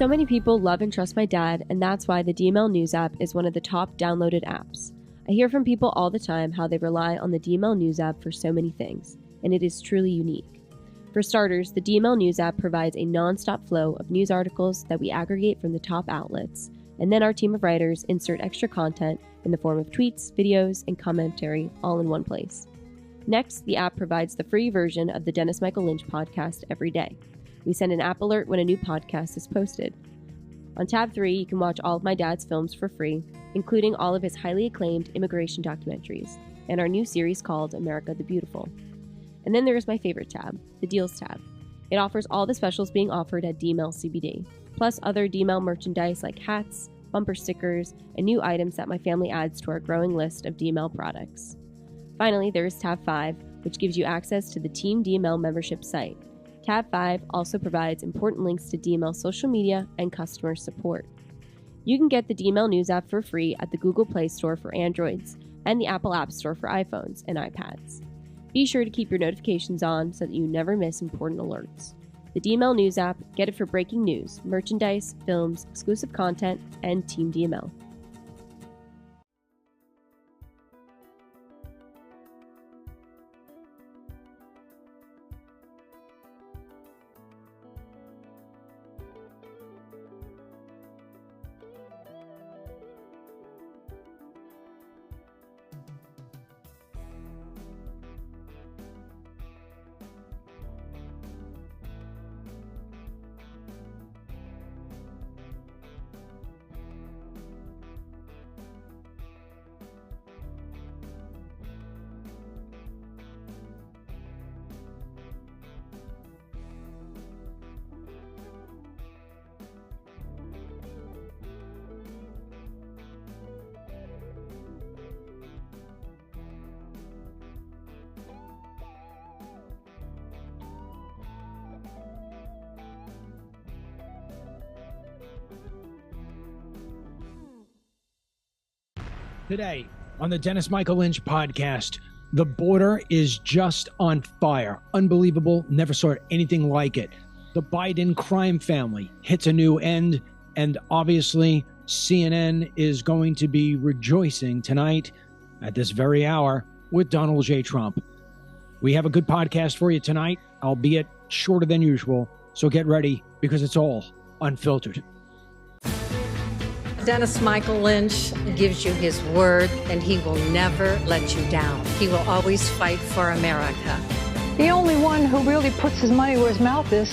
So many people love and trust my dad, and that's why the DML News app is one of the top downloaded apps. I hear from people all the time how they rely on the DML News app for so many things, and it is truly unique. For starters, the DML News app provides a non-stop flow of news articles that we aggregate from the top outlets, and then our team of writers insert extra content in the form of tweets, videos, and commentary all in one place. Next, the app provides the free version of the Dennis Michael Lynch podcast every day. We send an app alert when a new podcast is posted. On tab 3, you can watch all of my dad's films for free, including all of his highly acclaimed immigration documentaries, and our new series called America the Beautiful. And then there's my favorite tab, the Deals tab. It offers all the specials being offered at DML CBD, plus other DML merchandise like hats, bumper stickers, and new items that my family adds to our growing list of DML products. Finally, there is tab 5, which gives you access to the Team DML membership site. Tab 5 also provides important links to DML social media and customer support. You can get the DML News app for free at the Google Play Store for Androids and the Apple App Store for iPhones and iPads. Be sure to keep your notifications on so that you never miss important alerts. The DML News app, get it for breaking news, merchandise, films, exclusive content, and Team DML. Today on the Dennis Michael Lynch podcast, the border is just on fire. Unbelievable. Never saw anything like it. The Biden crime family hits a new end, and obviously CNN is going to be rejoicing tonight at this very hour with Donald J. Trump. We have a good podcast for you tonight, albeit shorter than usual. So get ready because it's all unfiltered. Dennis Michael Lynch gives you his word, and he will never let you down. He will always fight for America. The only one who really puts his money where his mouth is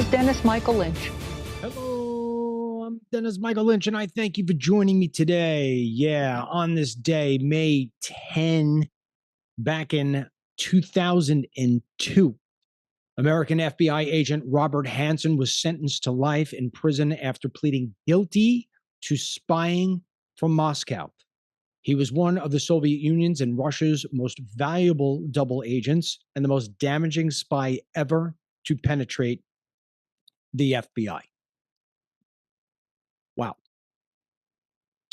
Dennis Michael Lynch. Hello, I'm Dennis Michael Lynch, and I thank you for joining me today. Yeah, on this day, May 10, back in 2002, American FBI agent Robert Hanssen was sentenced to life in prison after pleading guilty to spying from Moscow. He was one of the Soviet Union's and Russia's most valuable double agents and the most damaging spy ever to penetrate the FBI. Wow.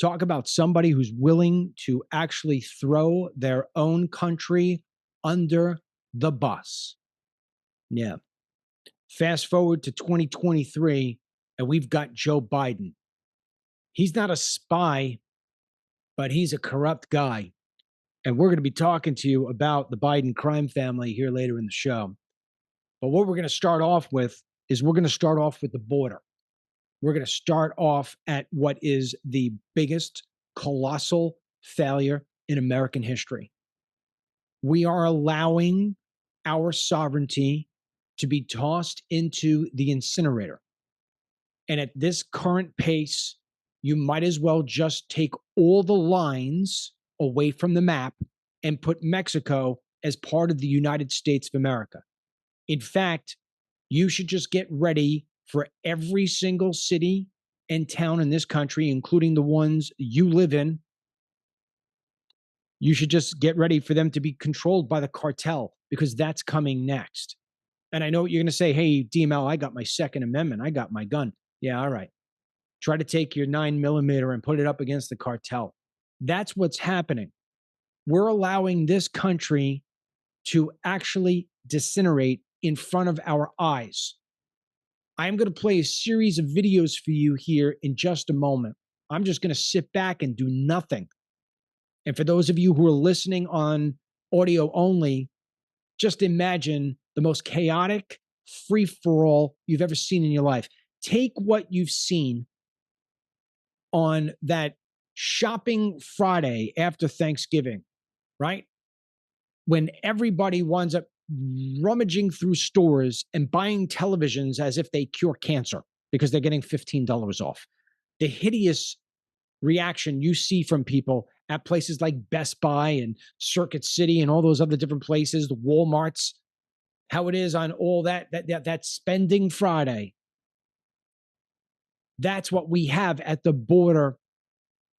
Talk about somebody who's willing to actually throw their own country under the bus. Yeah. Fast forward to 2023, and we've got Joe Biden. He's not a spy, but he's a corrupt guy. And we're going to be talking to you about the Biden crime family here later in the show. But what we're going to start off with is we're going to start off with the border. We're going to start off at what is the biggest colossal failure in American history. We are allowing our sovereignty to be tossed into the incinerator. And at this current pace, you might as well just take all the lines away from the map and put Mexico as part of the United States of America. In fact, you should just get ready for every single city and town in this country, including the ones you live in. You should just get ready for them to be controlled by the cartel, because that's coming next. And I know what you're going to say, hey, DML, I got my Second Amendment. I got my gun. Yeah, all right. Try to take your 9mm and put it up against the cartel. That's what's happening. We're allowing this country to actually disintegrate in front of our eyes. I'm going to play a series of videos for you here in just a moment. I'm just going to sit back and do nothing. And for those of you who are listening on audio only, just imagine the most chaotic free-for-all you've ever seen in your life. Take what you've seen on that shopping Friday after Thanksgiving, right? When everybody winds up rummaging through stores and buying televisions as if they cure cancer because they're getting $15 off. The hideous reaction you see from people at places like Best Buy and Circuit City and all those other different places, the Walmarts, how it is on all that spending Friday. That's what we have at the border.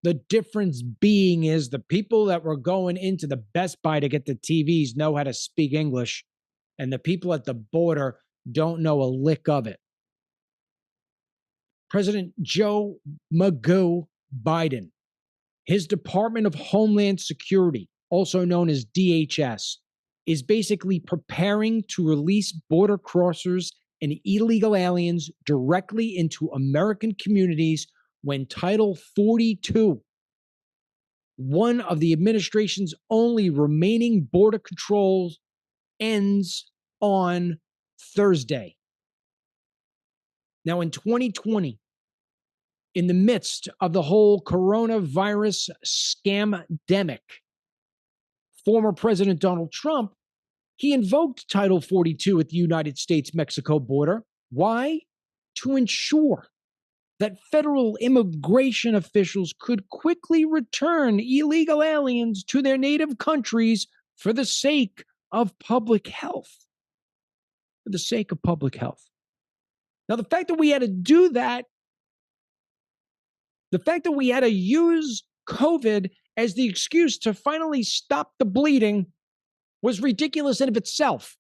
The difference being is the people that were going into the Best Buy to get the TVs know how to speak English, and the people at the border don't know a lick of it. President Joe Magoo Biden, his Department of Homeland Security, also known as DHS, is basically preparing to release border crossers and illegal aliens directly into American communities when Title 42, one of the administration's only remaining border controls, ends on Thursday. Now, in 2020, in the midst of the whole coronavirus scamdemic, former President Donald Trump, he invoked Title 42 at the United States-Mexico border. Why? To ensure that federal immigration officials could quickly return illegal aliens to their native countries for the sake of public health. For the sake of public health. Now, the fact that we had to do that, the fact that we had to use COVID as the excuse to finally stop the bleeding was ridiculous in of itself.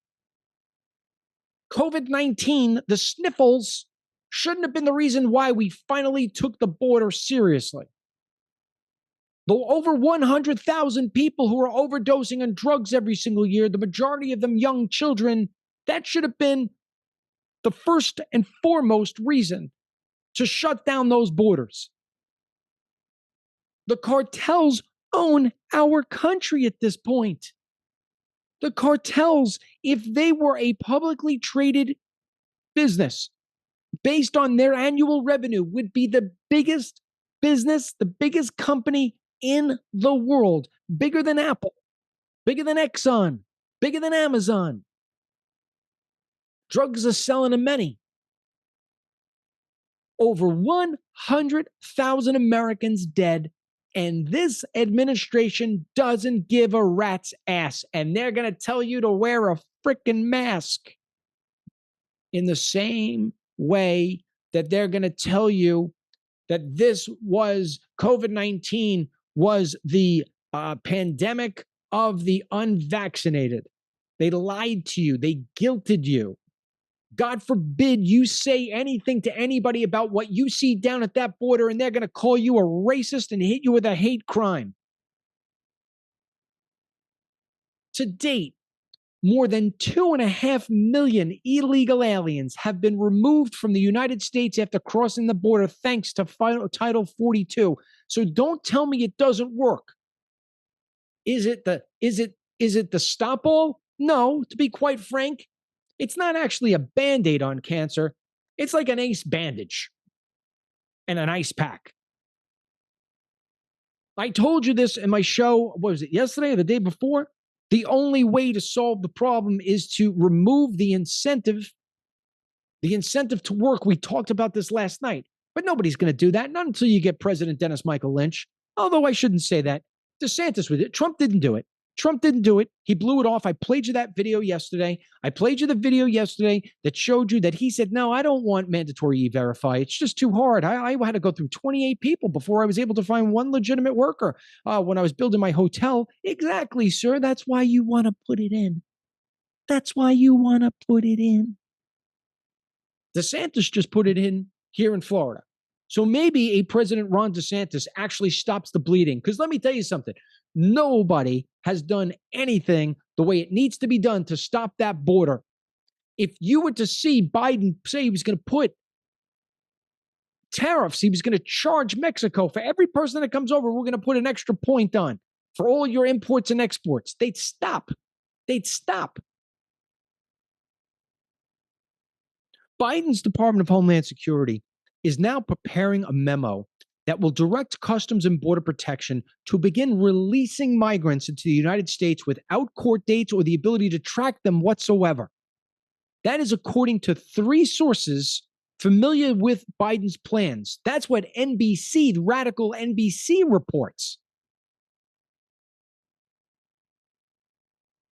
COVID-19, the sniffles, shouldn't have been the reason why we finally took the border seriously. Though over 100,000 people who are overdosing on drugs every single year, the majority of them young children, that should have been the first and foremost reason to shut down those borders. The cartels own our country at this point. The cartels, if they were a publicly traded business based on their annual revenue, would be the biggest business, the biggest company in the world, bigger than Apple, bigger than Exxon, bigger than Amazon. Drugs are selling to many. Over 100,000 Americans dead, and this administration doesn't give a rat's ass, and they're going to tell you to wear a freaking mask in the same way that they're going to tell you that this was COVID-19 was the pandemic of the unvaccinated. They lied to you. They guilted you. God forbid you say anything to anybody about what you see down at that border, and they're going to call you a racist and hit you with a hate crime. To date, more than 2.5 million illegal aliens have been removed from the United States after crossing the border thanks to Title 42. So don't tell me it doesn't work. Is it the stop all? No, to be quite frank, it's not actually a Band-Aid on cancer. It's like an ace bandage and an ice pack. I told you this in my show, what was it, yesterday or the day before? The only way to solve the problem is to remove the incentive to work. We talked about this last night, but nobody's going to do that, not until you get President Dennis Michael Lynch. Although I shouldn't say that. DeSantis with it. Trump didn't do it. Trump didn't do it. He blew it off. I played you that video yesterday. I played you the video yesterday that showed you that he said, no, I don't want mandatory E-Verify. It's just too hard. I had to go through 28 people before I was able to find one legitimate worker when I was building my hotel. Exactly, sir. That's why you want to put it in. That's why you want to put it in. DeSantis just put it in here in Florida. So maybe a President Ron DeSantis actually stops the bleeding. Because let me tell you something. Nobody has done anything the way it needs to be done to stop that border. If you were to see Biden say he was going to put tariffs, he was going to charge Mexico for every person that comes over, we're going to put an extra point on for all your imports and exports, they'd stop. They'd stop. Biden's Department of Homeland Security is now preparing a memo that will direct Customs and Border Protection to begin releasing migrants into the United States without court dates or the ability to track them whatsoever. That is according to 3 sources familiar with Biden's plans. That's what NBC, the radical NBC, reports.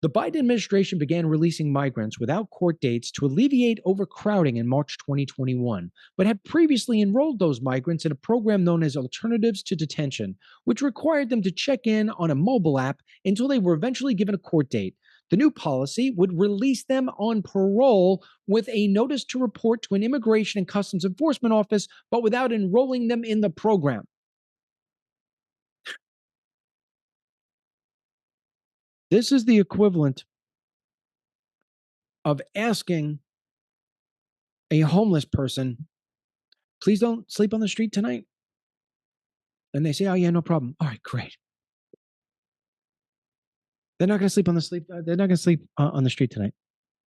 The Biden administration began releasing migrants without court dates to alleviate overcrowding in March 2021, but had previously enrolled those migrants in a program known as Alternatives to Detention, which required them to check in on a mobile app until they were eventually given a court date. The new policy would release them on parole with a notice to report to an Immigration and Customs Enforcement office, but without enrolling them in the program. This is the equivalent of asking a homeless person, please don't sleep on the street tonight. And they say, oh yeah, no problem. All right, great. They're not going to sleep on the street tonight.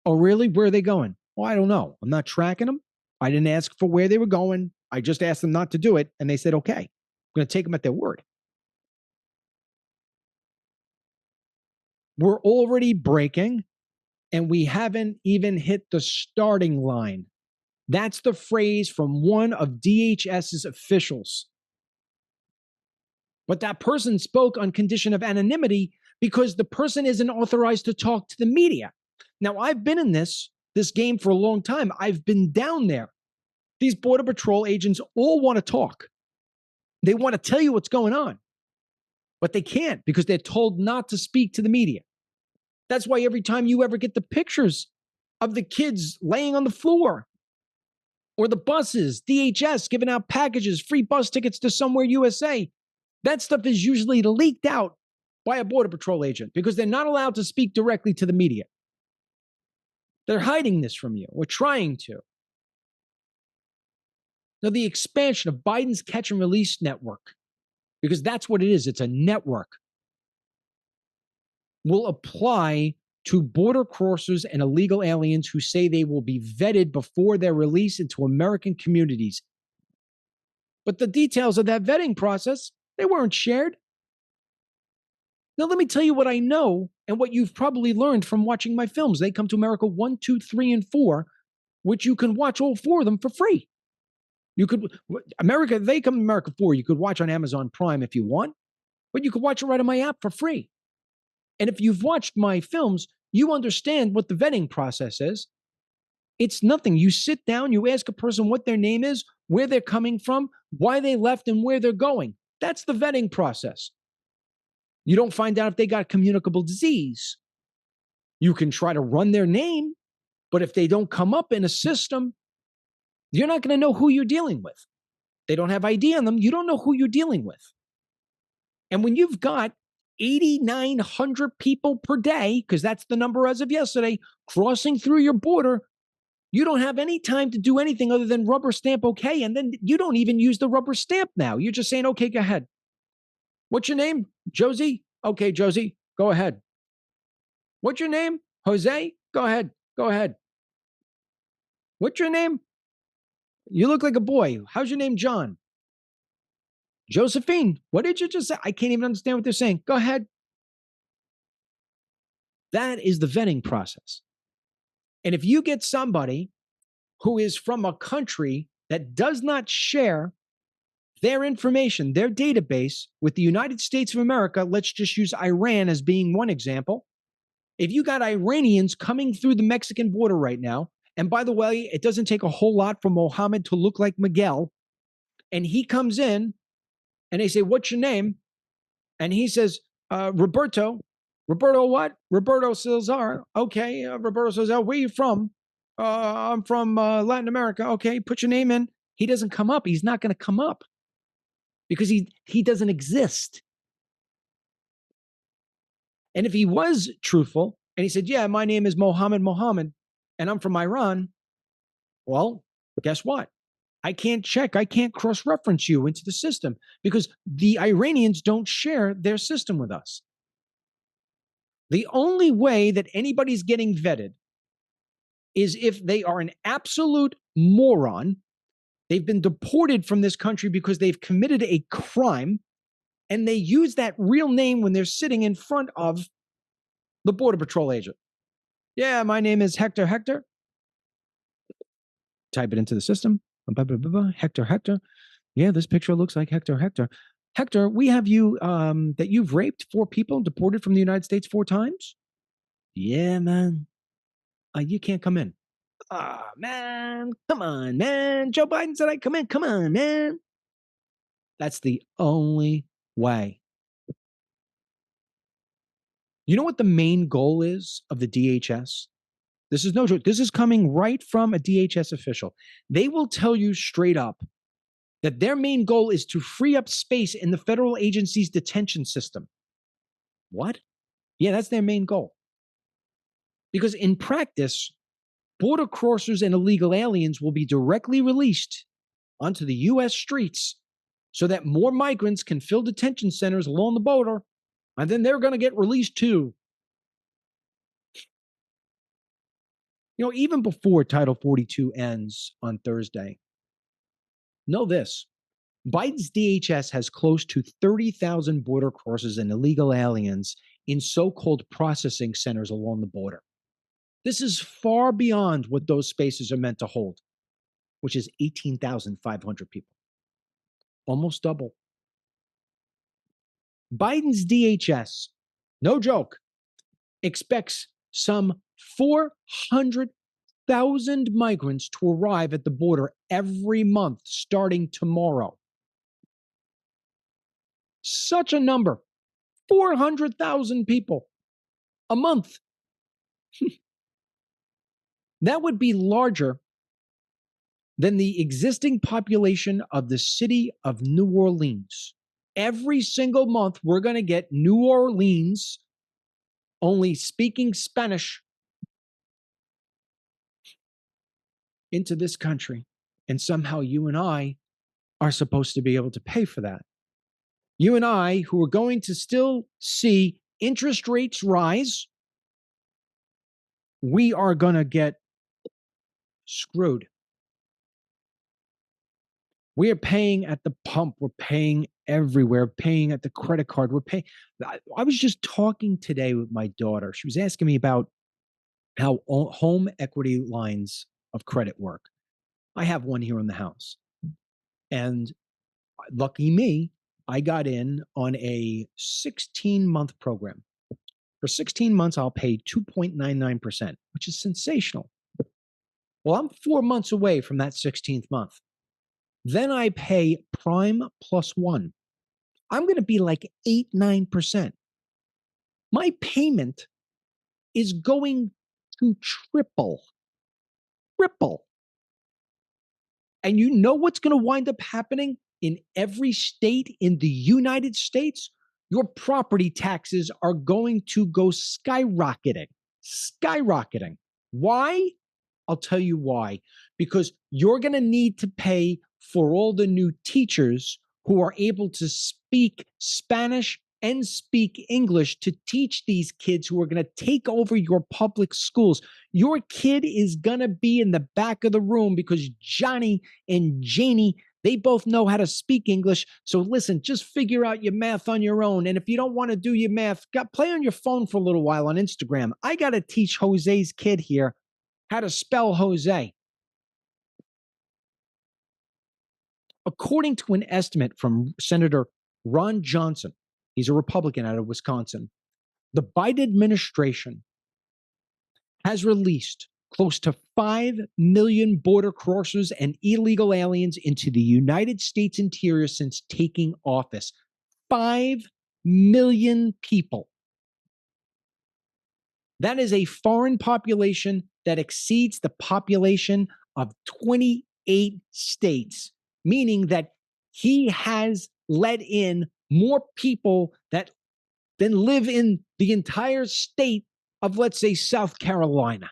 Oh, really? Where are they going? Well, I don't know. I'm not tracking them. I didn't ask for where they were going. I just asked them not to do it. And they said, okay, I'm going to take them at their word. We're already breaking, and we haven't even hit the starting line. That's the phrase from one of DHS's officials. But that person spoke on condition of anonymity because the person isn't authorized to talk to the media. Now, I've been in this game for a long time. I've been down there. These Border Patrol agents all want to talk. They want to tell you what's going on, but they can't because they're told not to speak to the media. That's why every time you ever get the pictures of the kids laying on the floor or the buses, DHS giving out packages, free bus tickets to somewhere USA, that stuff is usually leaked out by a Border Patrol agent because they're not allowed to speak directly to the media. They're hiding this from you, or trying to. Now, the expansion of Biden's catch and release network, because that's what it is, it's a network, will apply to border crossers and illegal aliens who say they will be vetted before they're released into American communities. But the details of that vetting process, they weren't shared. Now, let me tell you what I know and what you've probably learned from watching my films. They Come to America 1, 2, 3, and 4, which you can watch all 4 of them for free. They Come to America 4, you could watch on Amazon Prime if you want, but you could watch it right on my app for free. And if you've watched my films, you understand what the vetting process is. It's nothing. You sit down, you ask a person what their name is, where they're coming from, why they left, and where they're going. That's the vetting process. You don't find out if they got communicable disease. You can try to run their name, but if they don't come up in a system, you're not going to know who you're dealing with. They don't have ID on them. You don't know who you're dealing with. And when you've got 8,900 people per day, because that's the number as of yesterday, crossing through your border, you don't have any time to do anything other than rubber stamp okay. And then you don't even use the rubber stamp now. You're just saying, okay, go ahead. What's your name? Josie? Okay, Josie, go ahead. What's your name? Jose? Go ahead. Go ahead. What's your name? You look like a boy. How's your name, John? Josephine. What did you just say? I can't even understand what they're saying. Go ahead. That is the vetting process. And if you get somebody who is from a country that does not share their information, their database with the United States of America, let's just use Iran as being one example. If you got Iranians coming through the Mexican border right now, and by the way, it doesn't take a whole lot for Mohammed to look like Miguel, and he comes in and they say, what's your name? And he says, Roberto. Roberto what? Roberto Salazar. Okay, Roberto Salazar, where are you from? I'm from Latin America. Okay, put your name in. He doesn't come up. He's not going to come up because he doesn't exist. And if he was truthful and he said, yeah, my name is Mohammed, and I'm from Iran, well, guess what? I can't check. I can't cross-reference you into the system because the Iranians don't share their system with us. The only way that anybody's getting vetted is if they are an absolute moron. They've been deported from this country because they've committed a crime, and they use that real name when they're sitting in front of the Border Patrol agent. Yeah, my name is Hector Hector. Type it into the system. Hector Hector. Yeah, this picture looks like Hector Hector. Hector, we have you that you've raped 4 people and deported from the United States 4 times. Yeah, man. You can't come in. Ah, man. Come on, man. Joe Biden said I'd come in. Come on, man. That's the only way. You know what the main goal is of the DHS? This is no joke. This is coming right from a DHS official. They will tell you straight up that their main goal is to free up space in the federal agency's detention system. What? Yeah, that's their main goal. Because in practice, border crossers and illegal aliens will be directly released onto the U.S. streets so that more migrants can fill detention centers along the border, and then they're going to get released too. You know, even before Title 42 ends on Thursday, know this. Biden's DHS has close to 30,000 border crossers and illegal aliens in so-called processing centers along the border. This is far beyond what those spaces are meant to hold, which is 18,500 people. Almost double. Biden's DHS, no joke, expects some 400,000 migrants to arrive at the border every month starting tomorrow. Such a number, 400,000 people a month. That would be larger than the existing population of the city of New Orleans. Every single month, we're going to get New Orleans only speaking Spanish into this country. And somehow you and I are supposed to be able to pay for that. You and I, who are going to still see interest rates rise, we are going to get screwed. We are paying at the pump. We're paying everywhere, paying at the credit card. We're paying. I was just talking today with my daughter. She was asking me about how home equity lines of credit work. I have one here in the house. And lucky me, I got in on a 16-month program. For 16 months, I'll pay 2.99%, which is sensational. Well, I'm 4 months away from that 16th month. Then I pay prime +1. I'm going to be like 8-9%. My payment is going to triple. And you know what's going to wind up happening in every state in the United States? Your property taxes are going to go skyrocketing. Why? I'll tell you why. Because you're going to need to pay for all the new teachers who are able to speak Spanish and speak English to teach these kids who are going to take over your public schools. Your kid is going to be in the back of the room because Johnny and Janie, they both know how to speak English. So listen, just figure out your math on your own. And if you don't want to do your math, play on your phone for a little while on Instagram. I got to teach Jose's kid here how to spell Jose. According to an estimate from Senator Ron Johnson, he's a Republican out of Wisconsin, the Biden administration has released close to 5 million border crossers and illegal aliens into the United States interior since taking office. 5 million people. That is a foreign population that exceeds the population of 28 states, meaning that he has let in more people than live in the entire state of, let's say, South Carolina.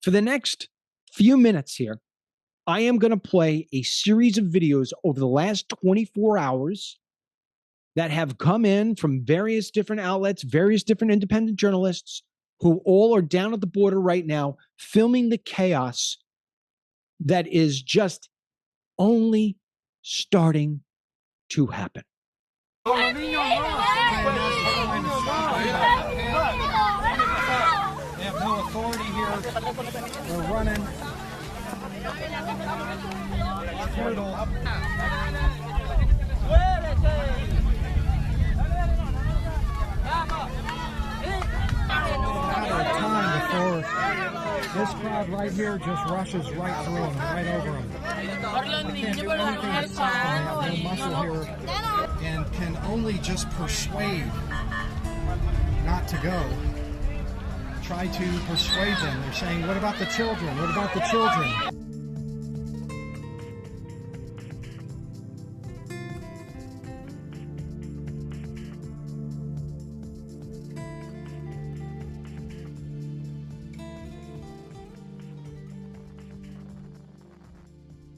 For the next few minutes here, I am going to play a series of videos over the last 24 hours that have come in from various different outlets, various different independent journalists who all are down at the border right now filming the chaos that is just only starting to happen. They have no authority here. They're running. It's brutal. Time before this crowd right here just rushes right through them, right over them. They can't do anything to stop them. They have no muscle here and can only just persuade not to go. Try to persuade them. They're saying, what about the children? What about the children?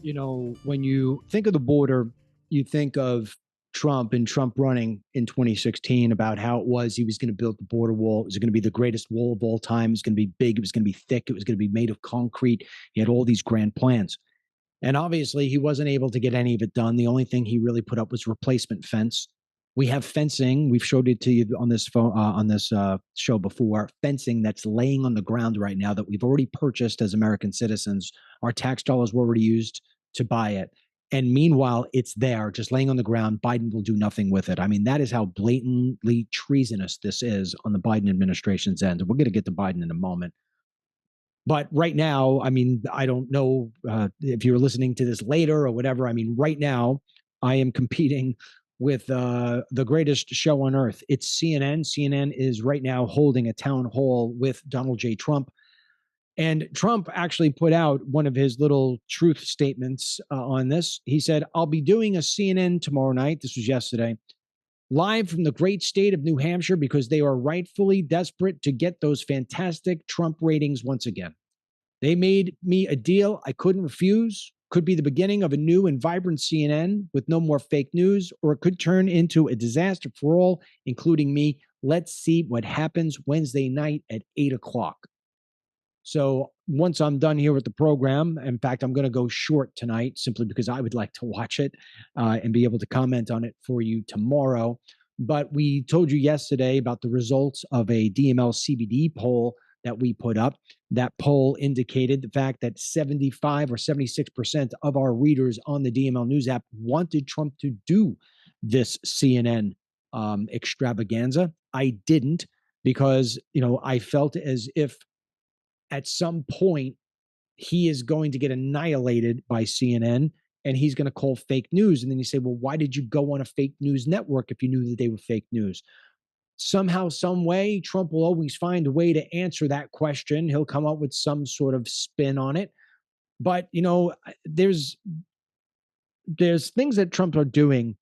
You know, when you think of the border, you think of Trump and Trump running in 2016 about how it was he was going to build the border wall. It was going to be the greatest wall of all time. It was going to be big. It was going to be thick. It was going to be made of concrete. He had all these grand plans. And obviously, he wasn't able to get any of it done. The only thing he really put up was replacement fence. We have fencing. We've showed it to you on this phone, on this show before. Fencing that's laying on the ground right now that we've already purchased as American citizens. Our tax dollars were already used to buy it. And meanwhile, it's there, just laying on the ground. Biden will do nothing with it. I mean, that is how blatantly treasonous this is on the Biden administration's end. We're going to get to Biden in a moment. But right now, I mean, I don't know if you're listening to this later or whatever. I mean, right now, I am competing with the greatest show on earth. It's CNN. CNN is right now holding a town hall with Donald J. Trump. And Trump actually put out one of his little truth statements on this. He said, I'll be doing a CNN tomorrow night. This was yesterday. Live from the great state of New Hampshire because they are rightfully desperate to get those fantastic Trump ratings once again. They made me a deal I couldn't refuse. Could be the beginning of a new and vibrant CNN with no more fake news, or it could turn into a disaster for all, including me. Let's see what happens Wednesday night at 8 o'clock. So once I'm done here with the program, in fact, I'm going to go short tonight simply because I would like to watch it and be able to comment on it for you tomorrow. But we told you yesterday about the results of a DML CBD poll that we put up. That poll indicated the fact that 75 or 76% of our readers on the DML News app wanted Trump to do this CNN extravaganza. I didn't because, you know, I felt as if at some point he is going to get annihilated by CNN and he's going to call fake news. And then you say, well, why did you go on a fake news network if you knew that they were fake news? Somehow, some way, Trump will always find a way to answer that question. He'll come up with some sort of spin on it. But, you know, there's things that Trump are doing,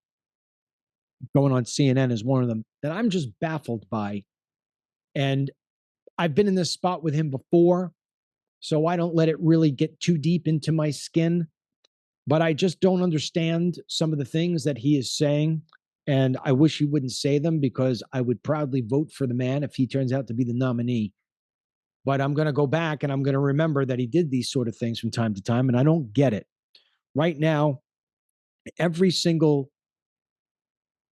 going on CNN is one of them, that I'm just baffled by. And I've been in this spot with him before, so I don't let it really get too deep into my skin. But I just don't understand some of the things that he is saying. And I wish he wouldn't say them because I would proudly vote for the man if he turns out to be the nominee. But I'm going to go back and I'm going to remember that he did these sort of things from time to time, and I don't get it. Right now, every single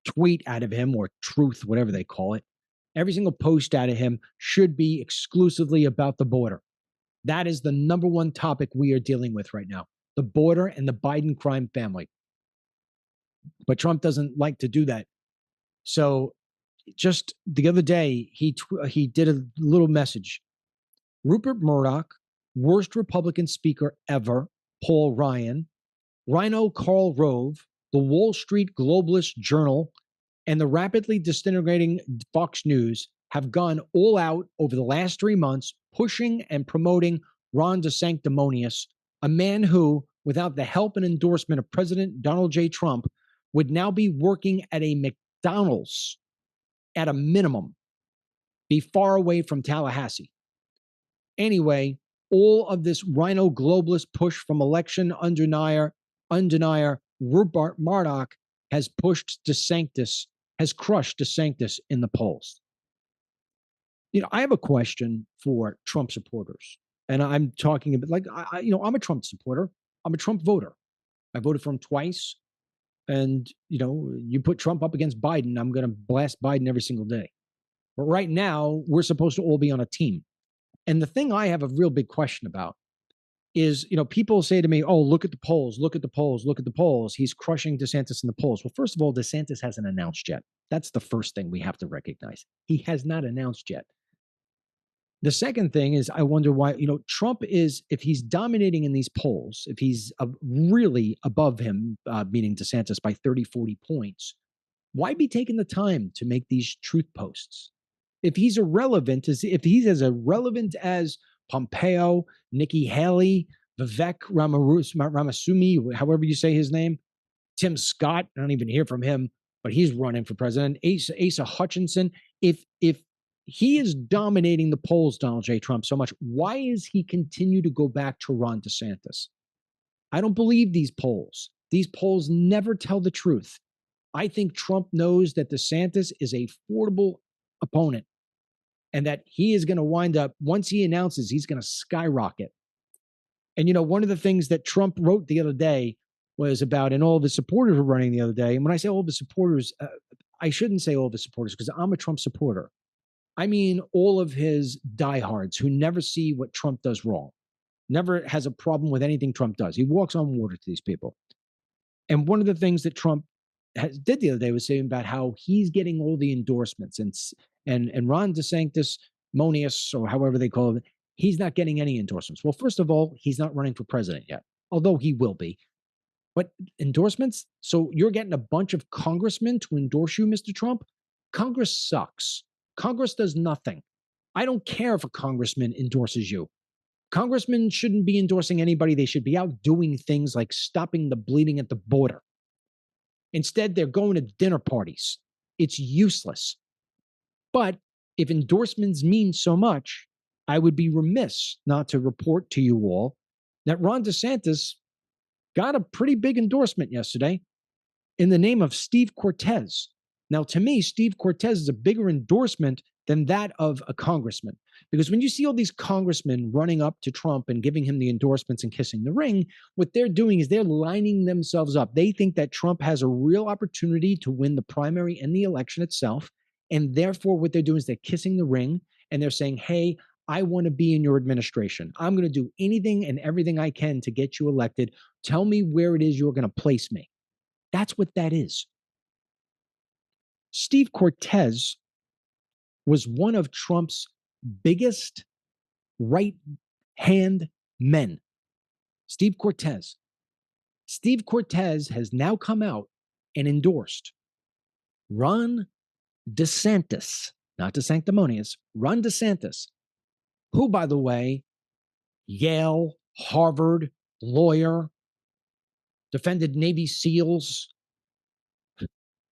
tweet out of him, or truth, whatever they call it, every single post out of him should be exclusively about the border. That is the number one topic we are dealing with right now, the border and the Biden crime family. But Trump doesn't like to do that. So just the other day, he did a little message. Rupert Murdoch, worst Republican speaker ever, Paul Ryan, Rhino Karl Rove, the Wall Street Globalist Journal, and the rapidly disintegrating Fox News have gone all out over the last 3 months, pushing and promoting Ron DeSanctimonious, a man who, without the help and endorsement of President Donald J. Trump, would now be working at a McDonald's at a minimum, be far away from Tallahassee. Anyway, all of this rhino globalist push from election undenier Rupert Murdoch has pushed DeSantis, has crushed DeSantis in the polls. I have a question for Trump supporters, and I'm talking about I'm a Trump supporter. I'm a Trump voter. I voted for him twice, and you put Trump up against Biden, I'm going to blast Biden every single day. But right now, we're supposed to all be on a team. And the thing I have a real big question about is, people say to me, oh, look at the polls, look at the polls, look at the polls. He's crushing DeSantis in the polls. Well, first of all, DeSantis hasn't announced yet. That's the first thing we have to recognize. He has not announced yet. The second thing is, I wonder why, Trump is, if he's dominating in these polls, if he's really above him, meaning DeSantis by 30, 40 points, why be taking the time to make these truth posts? If he's irrelevant, if he's as irrelevant as Pompeo, Nikki Haley, Vivek Ramaswamy, however you say his name, Tim Scott, I don't even hear from him, but he's running for president, Asa Hutchinson, if he is dominating the polls, Donald J. Trump, so much, why is he continue to go back to Ron DeSantis? I don't believe these polls. These polls never tell the truth. I think Trump knows that DeSantis is a formidable opponent and that he is going to wind up, once he announces, he's going to skyrocket. And, one of the things that Trump wrote the other day was about, and all of his supporters were running the other day. And when I say all of his supporters, I shouldn't say all of his supporters because I'm a Trump supporter. I mean all of his diehards who never see what Trump does wrong, never has a problem with anything Trump does. He walks on water to these people. And one of the things that Trump did the other day was saying about how he's getting all the endorsements, and Ron DeSantis, Monius, or however they call it, he's not getting any endorsements. Well, first of all, he's not running for president yet, although he will be. But endorsements? So you're getting a bunch of congressmen to endorse you, Mr. Trump? Congress sucks. Congress does nothing. I don't care if a congressman endorses you. Congressmen shouldn't be endorsing anybody. They should be out doing things like stopping the bleeding at the border. Instead, they're going to dinner parties. It's useless. But if endorsements mean so much, I would be remiss not to report to you all that Ron DeSantis got a pretty big endorsement yesterday in the name of Steve Cortes. Now, to me, Steve Cortes is a bigger endorsement than that of a congressman. Because when you see all these congressmen running up to Trump and giving him the endorsements and kissing the ring, what they're doing is they're lining themselves up. They think that Trump has a real opportunity to win the primary and the election itself. And therefore, what they're doing is they're kissing the ring and they're saying, hey, I want to be in your administration. I'm going to do anything and everything I can to get you elected. Tell me where it is you're going to place me. That's what that is. Steve Cortes was one of Trump's biggest right-hand men. Steve Cortes. Steve Cortes has now come out and endorsed Ron DeSantis, not DeSanctimonious, Ron DeSantis, who, by the way, Yale, Harvard, lawyer, defended Navy SEALs,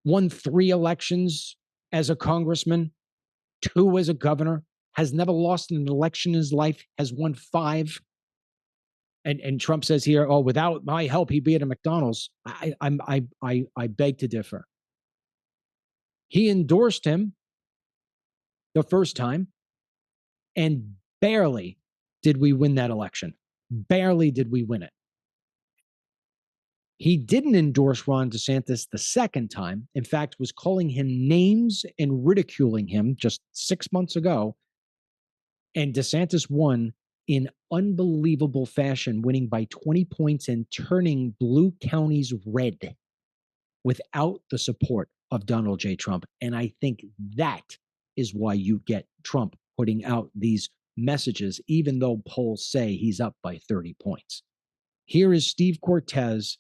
won 3 elections as a congressman, 2 as a governor, has never lost an election in his life, has won 5. And Trump says here, oh, without my help, he'd be at a McDonald's. I beg to differ. He endorsed him the first time, and barely did we win that election. Barely did we win it. He didn't endorse Ron DeSantis the second time. In fact, was calling him names and ridiculing him just 6 months ago. And DeSantis won in unbelievable fashion, winning by 20 points and turning blue counties red without the support of Donald J. Trump. And I think that is why you get Trump putting out these messages, even though polls say he's up by 30 points. Here is Steve Cortes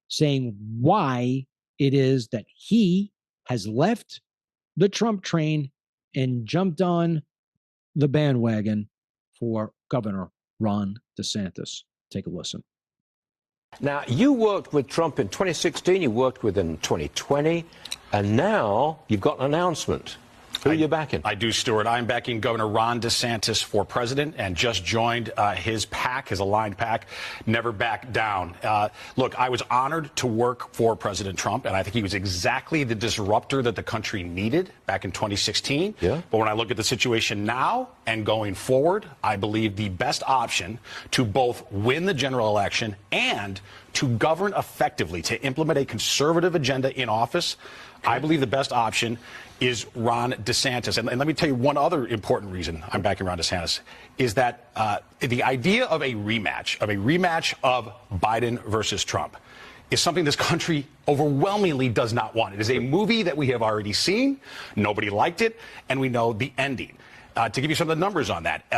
saying why it is that he has left the Trump train and jumped on the bandwagon for Governor Ron DeSantis. Take a listen. Now, you worked with Trump in 2016, you worked with him in 2020, and now you've got an announcement. Who are you backing? I do, Stuart. I'm backing Governor Ron DeSantis for president and just joined his pack, his aligned pack, Never Back Down. Look, I was honored to work for President Trump, and I think he was exactly the disruptor that the country needed back in 2016. Yeah. But when I look at the situation now and going forward, I believe the best option to both win the general election and to govern effectively, to implement a conservative agenda in office, I believe the best option is Ron DeSantis. And let me tell you one other important reason I'm backing Ron DeSantis is that the idea of a rematch of Biden versus Trump is something this country overwhelmingly does not want. It is a movie that we have already seen. Nobody liked it, and we know the ending. To give you some of the numbers on that,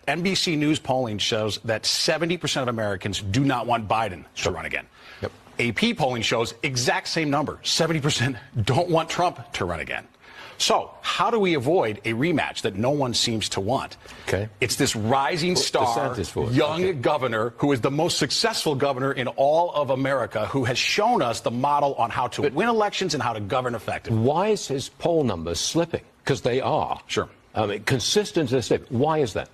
NBC News polling shows that 70% of Americans do not want Biden to run again. Yep. AP polling shows exact same number. 70% don't want Trump to run again. So how do we avoid a rematch that no one seems to want? Okay. It's this rising star, young governor who is the most successful governor in all of America, who has shown us the model on how to win elections and how to govern effectively. Why is his poll numbers slipping? Because they are. Sure. Consistent to slip. Why is that?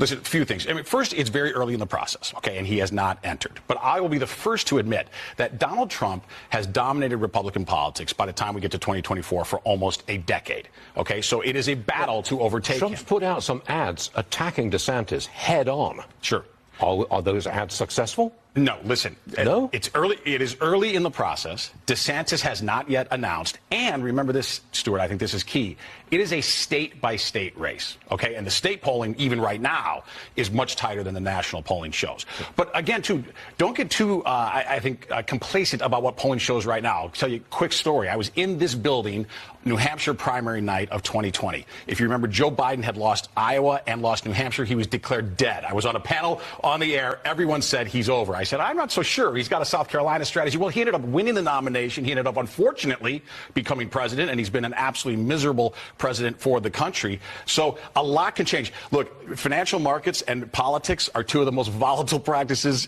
Listen, a few things. I mean, first, it's very early in the process, okay, and he has not entered. But I will be the first to admit that Donald Trump has dominated Republican politics by the time we get to 2024 for almost a decade, okay? So it is a battle to overtake Trump's him. put out some ads attacking DeSantis head on. Sure. Are those ads successful? No, listen. No? It's early. It is early in the process. DeSantis has not yet announced. And remember this, Stuart, I think this is key. It is a state-by-state race, okay? And the state polling, even right now, is much tighter than the national polling shows. But again, too, don't get too, I think, complacent about what polling shows right now. I'll tell you a quick story. I was in this building, New Hampshire primary night of 2020. If you remember, Joe Biden had lost Iowa and lost New Hampshire. He was declared dead. I was on a panel on the air. Everyone said he's over. I said, I'm not so sure. He's got a South Carolina strategy. Well, he ended up winning the nomination. He ended up, unfortunately, becoming president, and he's been an absolutely miserable president for the country. So a lot can change. Look, financial markets and politics are two of the most volatile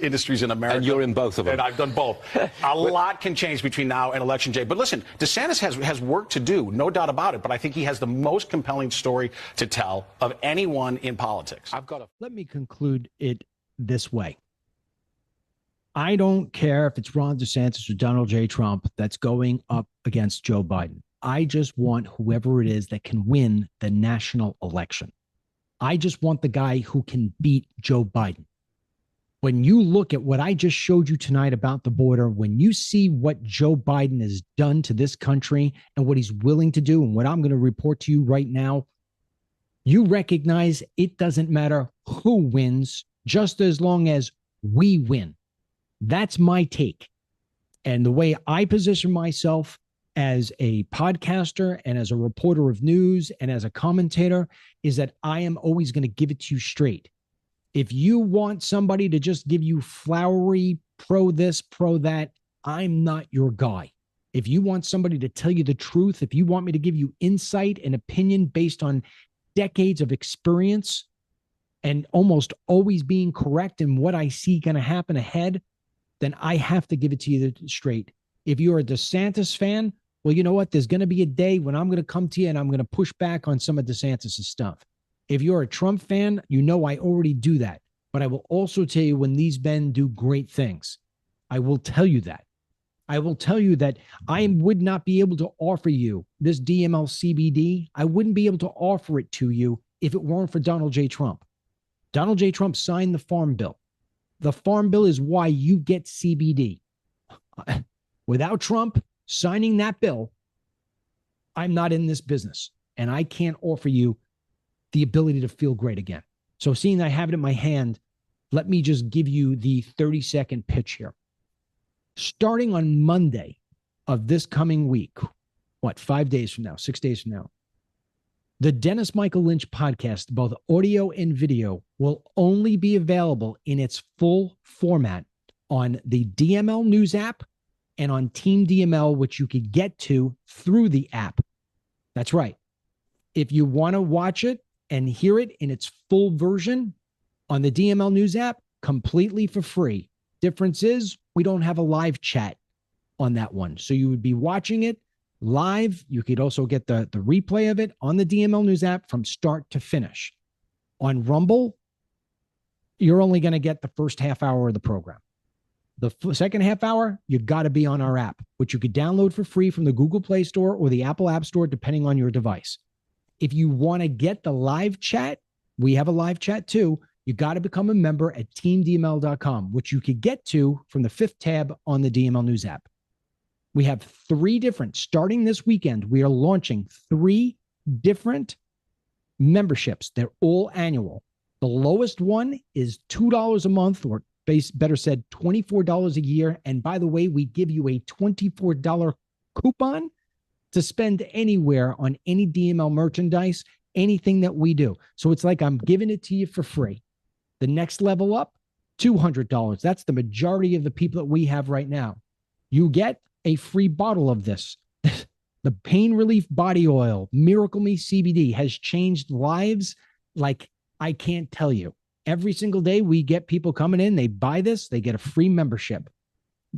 industries in America. And you're in both of them. And I've done both. A lot can change between now and Election Day. But listen, DeSantis has work to do, no doubt about it. But I think he has the most compelling story to tell of anyone in politics. Let me conclude it this way. I don't care if it's Ron DeSantis or Donald J. Trump that's going up against Joe Biden. I just want whoever it is that can win the national election. I just want the guy who can beat Joe Biden. When you look at what I just showed you tonight about the border, when you see what Joe Biden has done to this country and what he's willing to do and what I'm going to report to you right now, you recognize it doesn't matter who wins, just as long as we win. That's my take. And the way I position myself as a podcaster and as a reporter of news and as a commentator is that I am always going to give it to you straight. If you want somebody to just give you flowery, pro this, pro that, I'm not your guy. If you want somebody to tell you the truth, if you want me to give you insight and opinion based on decades of experience and almost always being correct in what I see going to happen ahead, then I have to give it to you straight. If you're a DeSantis fan, well, you know what? There's going to be a day when I'm going to come to you and I'm going to push back on some of DeSantis' stuff. If you're a Trump fan, you know I already do that. But I will also tell you when these men do great things. I will tell you that. I will tell you that I would not be able to offer you this DML CBD. I wouldn't be able to offer it to you if it weren't for Donald J. Trump. Donald J. Trump signed the Farm Bill. The Farm Bill is why you get CBD. Without Trump signing that bill, I'm not in this business, and I can't offer you the ability to feel great again. So seeing I have it in my hand, let me just give you the 30-second pitch here. Starting on Monday of this coming week, 5 days from now, 6 days from now, the Dennis Michael Lynch podcast, both audio and video, will only be available in its full format on the DML News app and on Team DML, which you could get to through the app. That's right. If you want to watch it and hear it in its full version on the DML News app, completely for free. Difference is we don't have a live chat on that one. So you would be watching it live. You could also get the replay of it on the DML News app from start to finish. On Rumble, you're only going to get the first half hour of the program. The second half hour, you got to be on our app, which you could download for free from the Google Play Store or the Apple App Store, depending on your device. If you want to get the live chat, we have a live chat too. You got to become a member at teamdml.com, which you could get to from the 5th tab on the DML News app. We have 3 different, starting this weekend, we are launching 3 different memberships. They're all annual. The lowest one is $2 a month, or better said, $24 a year. And by the way, we give you a $24 coupon to spend anywhere on any DML merchandise, anything that we do. So it's like I'm giving it to you for free. The next level up, $200. That's the majority of the people that we have right now. You get a free bottle of this. The Pain Relief Body Oil, Miracle Me CBD, has changed lives like I can't tell you. Every single day we get people coming in, they buy this, they get a free membership.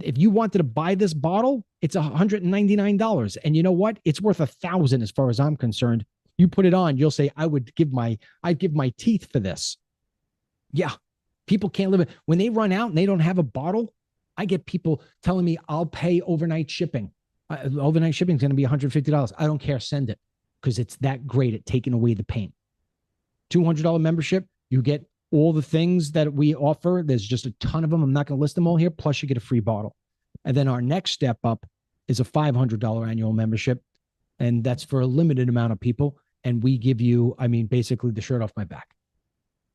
If you wanted to buy this bottle, it's $199. And you know what? It's worth $1,000 as far as I'm concerned. You put it on, you'll say, I'd give my teeth for this. Yeah, people can't live it. When they run out and they don't have a bottle, I get people telling me I'll pay overnight shipping. Overnight shipping is going to be $150. I don't care. Send it, because it's that great at taking away the pain. $200 membership. You get all the things that we offer. There's just a ton of them. I'm not going to list them all here. Plus you get a free bottle. And then our next step up is a $500 annual membership. And that's for a limited amount of people. And we give you, basically the shirt off my back.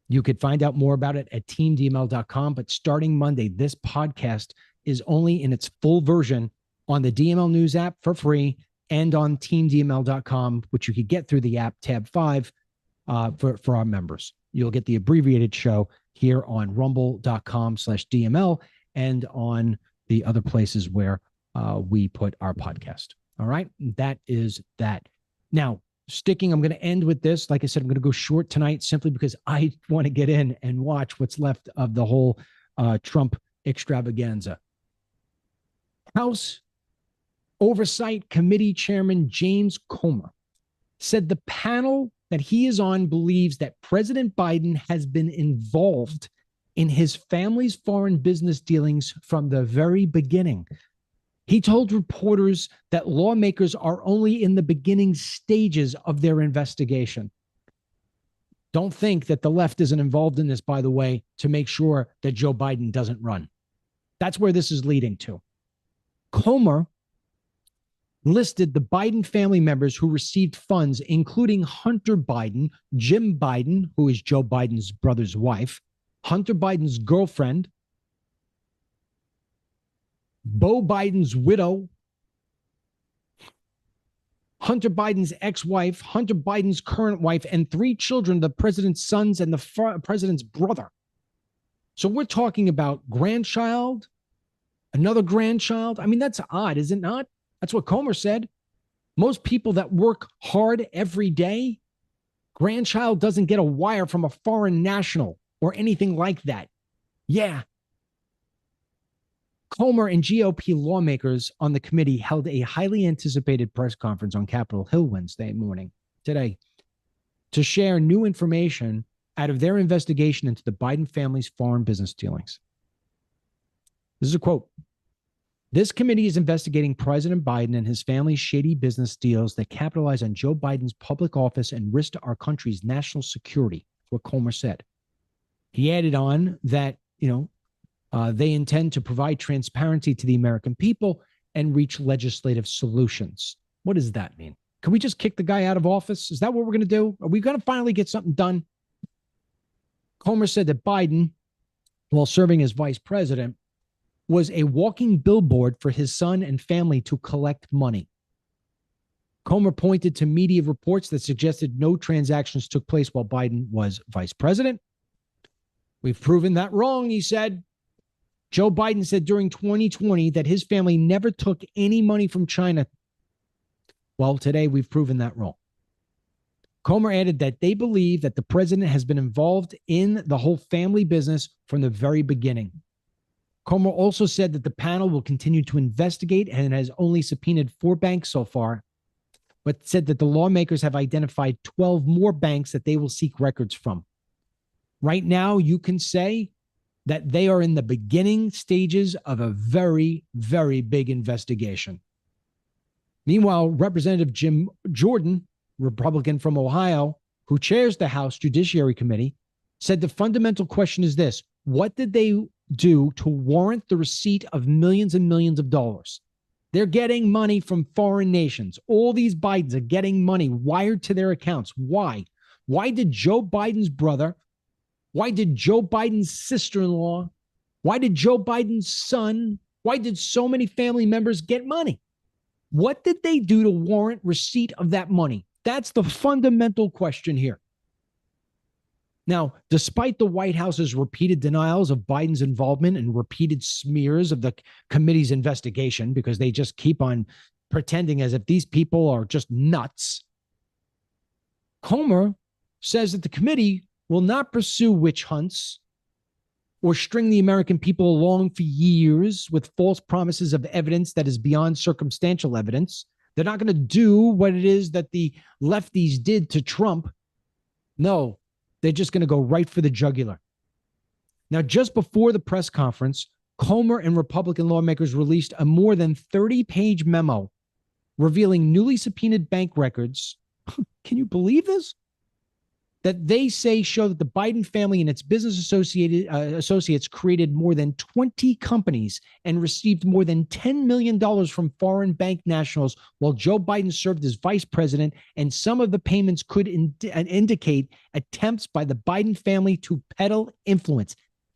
You could find out more about it at teamdml.com. But starting Monday, this podcast is only in its full version on the DML News app for free and on teamdml.com, which you could get through the app tab 5 for our members. You'll get the abbreviated show here on rumble.com/DML and on the other places where we put our podcast. All right. That is that. Now, I'm going to end with this. Like I said, I'm going to go short tonight simply because I want to get in and watch what's left of the whole Trump extravaganza. House Oversight Committee Chairman James Comer said the panel that he is on believes that President Biden has been involved in his family's foreign business dealings from the very beginning. He told reporters that lawmakers are only in the beginning stages of their investigation. Don't think that the left isn't involved in this, by the way, to make sure that Joe Biden doesn't run. That's where this is leading to. Comer listed the Biden family members who received funds, including Hunter Biden, Jim Biden, who is Joe Biden's brother's wife, Hunter Biden's girlfriend, Beau Biden's widow, Hunter Biden's ex-wife, Hunter Biden's current wife, and 3 children, the president's sons and the president's brother. So we're talking about grandchild, another grandchild. That's odd, is it not? That's what Comer said. Most people that work hard every day, grandchild doesn't get a wire from a foreign national or anything like that. Yeah. Comer and GOP lawmakers on the committee held a highly anticipated press conference on Capitol Hill Wednesday morning, today, to share new information out of their investigation into the Biden family's foreign business dealings. This is a quote. This committee is investigating President Biden and his family's shady business deals that capitalize on Joe Biden's public office and risk to our country's national security, what Comer said. He added on that, they intend to provide transparency to the American people and reach legislative solutions. What does that mean? Can we just kick the guy out of office? Is that what we're going to do? Are we going to finally get something done? Comer said that Biden, while serving as vice president, was a walking billboard for his son and family to collect money. Comer pointed to media reports that suggested no transactions took place while Biden was vice president. We've proven that wrong, he said. Joe Biden said during 2020 that his family never took any money from China. Well, today we've proven that wrong. Comer added that they believe that the president has been involved in the whole family business from the very beginning. Comer also said that the panel will continue to investigate and has only subpoenaed 4 banks so far, but said that the lawmakers have identified 12 more banks that they will seek records from. Right now, you can say that they are in the beginning stages of a very, very big investigation. Meanwhile, Representative Jim Jordan, Republican from Ohio, who chairs the House Judiciary Committee, said the fundamental question is this: what did they do to warrant the receipt of millions and millions of dollars? They're getting money from foreign nations. All these Bidens are getting money wired to their accounts. Why? Why did Joe Biden's brother, why did Joe Biden's sister-in-law, why did Joe Biden's son, why did so many family members get money? What did they do to warrant receipt of that money? That's the fundamental question here. Now, despite the White House's repeated denials of Biden's involvement and repeated smears of the committee's investigation, because they just keep on pretending as if these people are just nuts, Comer says that the committee will not pursue witch hunts or string the American people along for years with false promises of evidence that is beyond circumstantial evidence. They're not going to do what it is that the lefties did to Trump. No, they're just going to go right for the jugular. Now, just before the press conference, Comer and Republican lawmakers released a more than 30-page memo revealing newly subpoenaed bank records. Can you believe this? That they say show that the Biden family and its business associates created more than 20 companies and received more than $10 million from foreign bank nationals while Joe Biden served as vice president, and some of the payments could indicate attempts by the Biden family to peddle influence.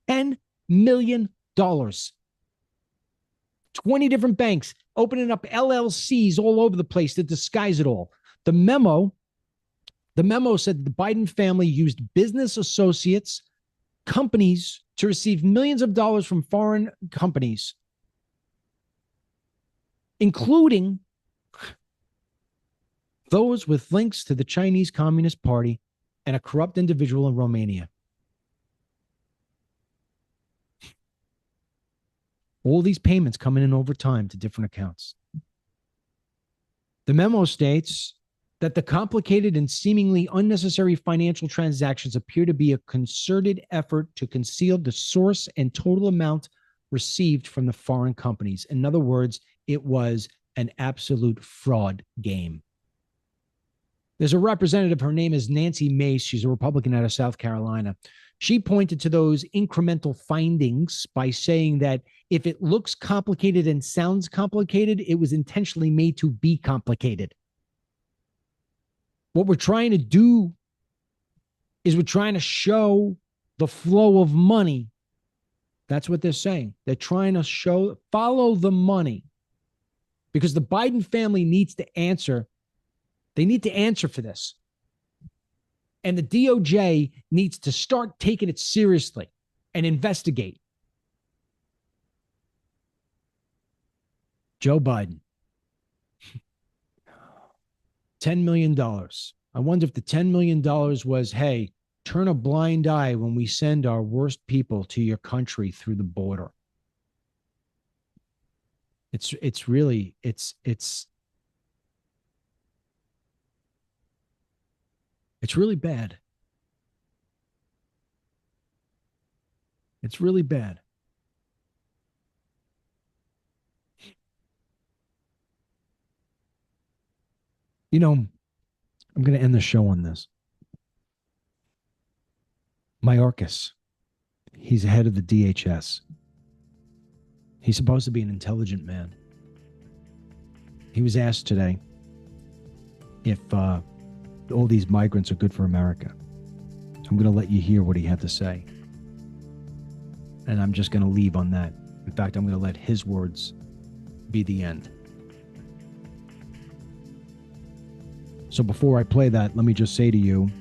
$10 million. 20 different banks opening up LLCs all over the place to disguise it all. The memo said the Biden family used business associates, companies, to receive millions of dollars from foreign companies, including those with links to the Chinese Communist Party and a corrupt individual in Romania. All these payments coming in over time to different accounts. The memo states that the complicated and seemingly unnecessary financial transactions appear to be a concerted effort to conceal the source and total amount received from the foreign companies. In other words, it was an absolute fraud game. There's a representative, her name is Nancy Mace. She's a Republican out of South Carolina. She pointed to those incremental findings by saying that if it looks complicated and sounds complicated, it was intentionally made to be complicated. What we're trying to do is we're trying to show the flow of money. That's what they're saying. They're trying to follow the money, because the Biden family needs to answer. They need to answer for this. And the DOJ needs to start taking it seriously and investigate. Joe Biden. $10 million. I wonder if the $10 million was, hey, turn a blind eye when we send our worst people to your country through the border. It's really bad. It's really bad. You know, I'm going to end the show on this. Mayorkas, he's head of the DHS. He's supposed to be an intelligent man. He was asked today if all these migrants are good for America. I'm going to let you hear what he had to say. And I'm just going to leave on that. In fact, I'm going to let his words be the end. So before I play that, let me just say to you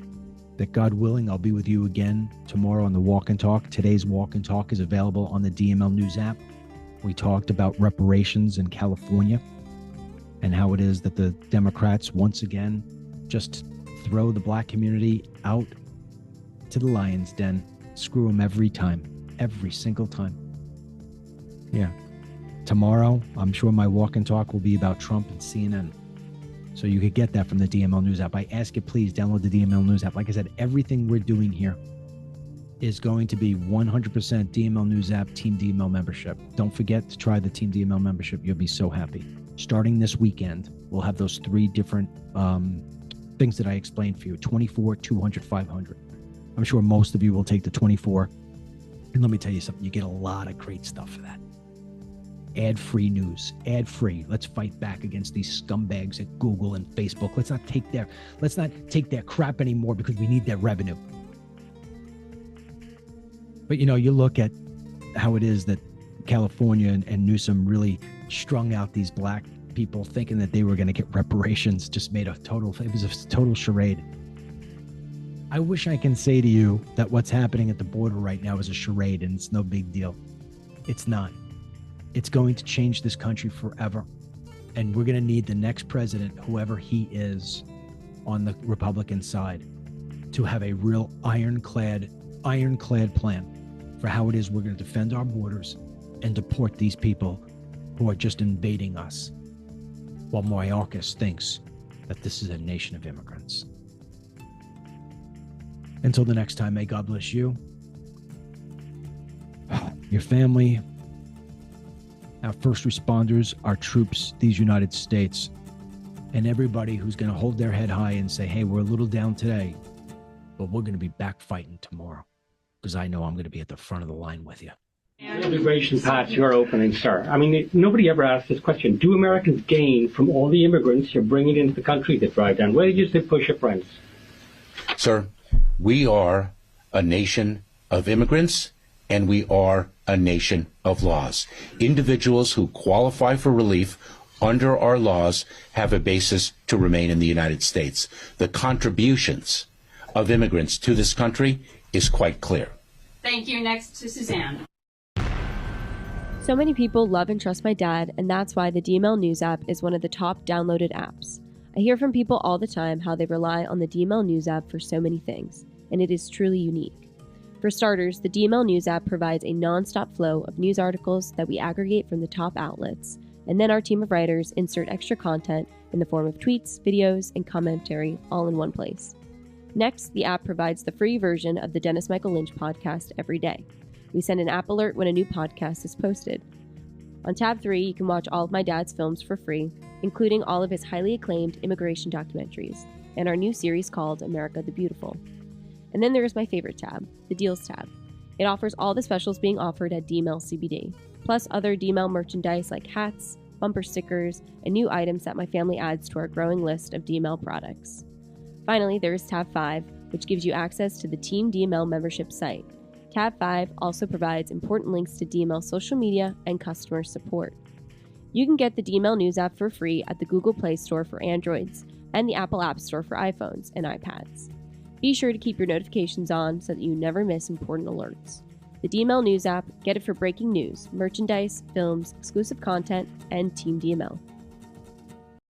that God willing, I'll be with you again tomorrow on the Walk and Talk. Today's Walk and Talk is available on the DML News app. We talked about reparations in California and how it is that the Democrats once again just throw the black community out to the lion's den. Screw them every time, every single time. Yeah. Tomorrow, I'm sure my walk and talk will be about Trump and CNN. So you could get that from the DML News app. I ask you, please download the DML News app. Like I said, everything we're doing here is going to be 100% DML News app, Team DML membership. Don't forget to try the Team DML membership. You'll be so happy. Starting this weekend, we'll have those 3 different things that I explained for you, 24, 200, 500. I'm sure most of you will take the 24. And let me tell you something, you get a lot of great stuff for that. Ad-free news, ad-free. Let's fight back against these scumbags at Google and Facebook. Let's not take their crap anymore because we need their revenue. But you look at how it is that California and Newsom really strung out these black people thinking that they were going to get reparations, just made it was a total charade. I wish I can say to you that what's happening at the border right now is a charade and it's no big deal. It's not. It's going to change this country forever. And we're going to need the next president, whoever he is, on the Republican side, to have a real ironclad plan for how it is we're going to defend our borders and deport these people who are just invading us, while Mayorkas thinks that this is a nation of immigrants. Until the next time, may God bless you, your family, our first responders, our troops, these United States, and everybody who's going to hold their head high and say, hey, we're a little down today, but we're going to be back fighting tomorrow, because I know I'm going to be at the front of the line with you. Immigration path you're opening, sir. I mean, nobody ever asked this question. Do Americans gain from all the immigrants you're bringing into the country that drive down wages, that push up rents? Sir, we are a nation of immigrants, and we are a nation of laws. Individuals who qualify for relief under our laws have a basis to remain in the United States. The contributions of immigrants to this country is quite clear. Thank you. Next to Suzanne. So many people love and trust my dad, and that's why the DML News app is one of the top downloaded apps. I hear from people all the time how they rely on the DML News app for so many things, and it is truly unique. For starters, the DML News app provides a non-stop flow of news articles that we aggregate from the top outlets, and then our team of writers insert extra content in the form of tweets, videos, and commentary all in one place. Next, the app provides the free version of the Dennis Michael Lynch podcast every day. We send an app alert when a new podcast is posted. On tab 3, you can watch all of my dad's films for free, including all of his highly acclaimed immigration documentaries, and our new series called America the Beautiful. And then there's my favorite tab, the Deals tab. It offers all the specials being offered at DML CBD, plus other DML merchandise like hats, bumper stickers, and new items that my family adds to our growing list of DML products. Finally, there is tab 5, which gives you access to the Team DML membership site. Tab 5 also provides important links to DML social media and customer support. You can get the DML News app for free at the Google Play Store for Androids and the Apple App Store for iPhones and iPads. Be sure to keep your notifications on so that you never miss important alerts. The DML News app, get it for breaking news, merchandise, films, exclusive content, and Team DML.